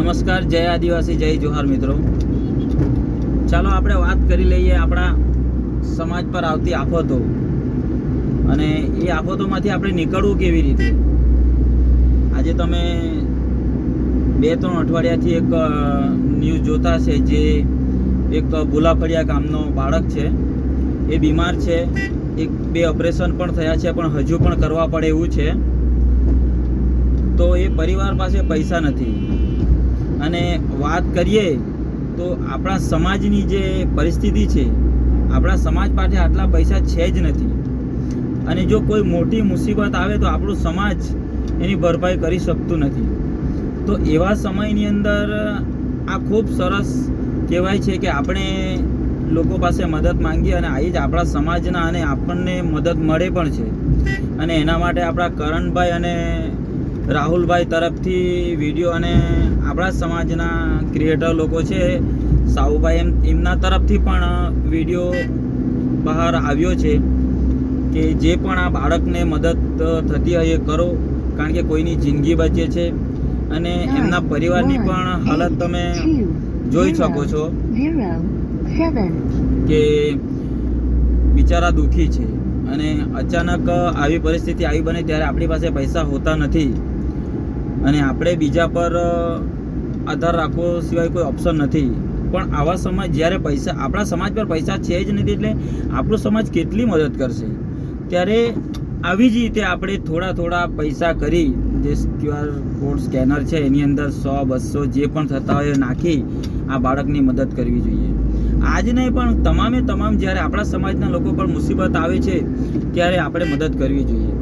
નમસ્કાર, જય આદિવાસી, જય જોહાર મિત્રો. ચાલો આપણે વાત કરી લઈએ આપણા સમાજ પર આવતી આફતો અને એ આફતોમાંથી આપણે નીકળવું કેવી રીતે. આજે તમે 2-3 અઠવાડિયાથી એક ન્યૂઝ જોતા છે, જે એક ભૂલાફળિયા ગામનો બાળક છે, એ બીમાર છે. 1-2 ઓપરેશન પણ થયા છે, પણ હજુ પણ કરવા પડે એવું છે. તો એ પરિવાર પાસે પૈસા નથી. અને વાત કરીએ તો આપણા સમાજની જે પરિસ્થિતિ છે, આપણા સમાજ પાસે આટલા પૈસા છે જ નથી. અને જો કોઈ મોટી મુસીબત આવે તો આપણું સમાજ એની ભરપાઈ કરી શકતું નથી. તો એવા સમયની અંદર આ ખૂબ સરસ કહેવાય છે કે આપણે લોકો પાસે મદદ માંગીએ અને આવી જ આપણા સમાજના અને આપણને મદદ મળે પણ છે. અને એના માટે આપણા કરણભાઈ અને રાહુલભાઈ તરફથી વિડીયો અને આપણા સમાજના ક્રિએટર લોકો છે, સાહુભાઈ, એમના તરફથી પણ વિડીયો બહાર આવ્યો છે કે જે પણ આ બાળકને મદદ થતી હોય એ કરો, કારણ કે કોઈની જિંદગી બચે છે. અને એમના પરિવારની પણ હાલત તમે જોઈ શકો છો કે બિચારા દુઃખી છે. અને અચાનક આવી પરિસ્થિતિ આવી બને ત્યારે આપણી પાસે પૈસા હોતા નથી અને આપણે બીજા પર આધાર રાખવો સિવાય કોઈ ઓપ્શન નથી. પણ આવા સમાજ જ્યારે પૈસા, આપણા સમાજ પર પૈસા છે જ નથી, એટલે આપણો સમાજ કેટલી મદદ કરશે. ત્યારે આવી જ રીતે આપણે થોડા પૈસા કરી, જે QR કોડ સ્કેનર છે એની અંદર 100-200 જે પણ થતા હોય નાખી આ બાળકની મદદ કરવી જોઈએ. આજ નહીં પણ તમામ જ્યારે આપણા સમાજના લોકો પર મુસીબત આવે છે ત્યારે આપણે મદદ કરવી જોઈએ.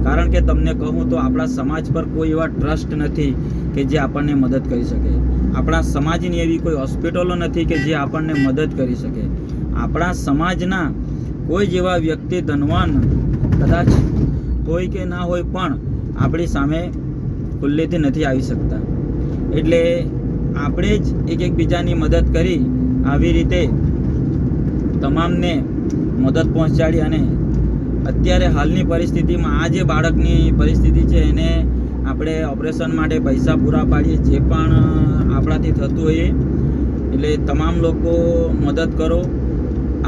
કારણ કે તમને કહું તો આપણા સમાજ પર કોઈ એવા ટ્રસ્ટ નથી કે જે આપણને મદદ કરી શકે. આપણા સમાજની એવી કોઈ હોસ્પિટલો નથી કે જે આપણને મદદ કરી શકે. આપણા સમાજના કોઈ જેવા વ્યક્તિ ધનવાન કદાચ હોય કે ના હોય, પણ આપણી સામે ખુલ્લેથી નથી આવી શકતા. એટલે આપણે જ એકબીજાની મદદ કરી આવી રીતે તમામને મદદ પહોંચાડી. અને અત્યારે હાલની પરિસ્થિતિમાં આ જે બાળકની પરિસ્થિતિ છે એને આપણે ઓપરેશન માટે પૈસા પૂરા પાડીએ, જે પણ આપણાથી થતું હોય. એટલે તમામ લોકો મદદ કરો.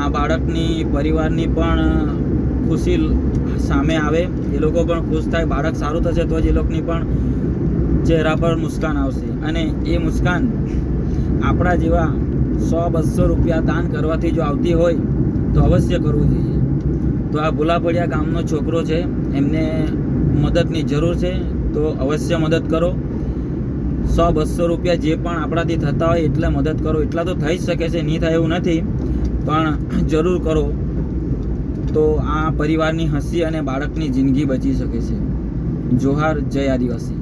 આ બાળકની પરિવારની પણ ખુશી સામે આવે, એ લોકો પણ ખુશ થાય. બાળક સારું થશે તો જ એ લોકોની પણ ચહેરા પર મુસ્કાન આવશે. અને એ મુસ્કાન આપણા જેવા 100-200 રૂપિયા દાન કરવાથી જો આવતી હોય તો અવશ્ય કરવું જોઈએ. તો આ ભૂલાફળિયા ગામનો છોકરો છે, એમને મદદની જરૂર છે, તો અવશ્ય મદદ કરો. 100-200 રૂપિયા જે પણ આપણાથી થતા હોય એટલે મદદ કરો. એટલા તો થઈ જ શકે છે, નહીં થાય એવું નથી, પણ જરૂર કરો. તો આ પરિવારની હસી અને બાળકની જિંદગી બચી શકે છે. જોહાર, જય આદિવાસી.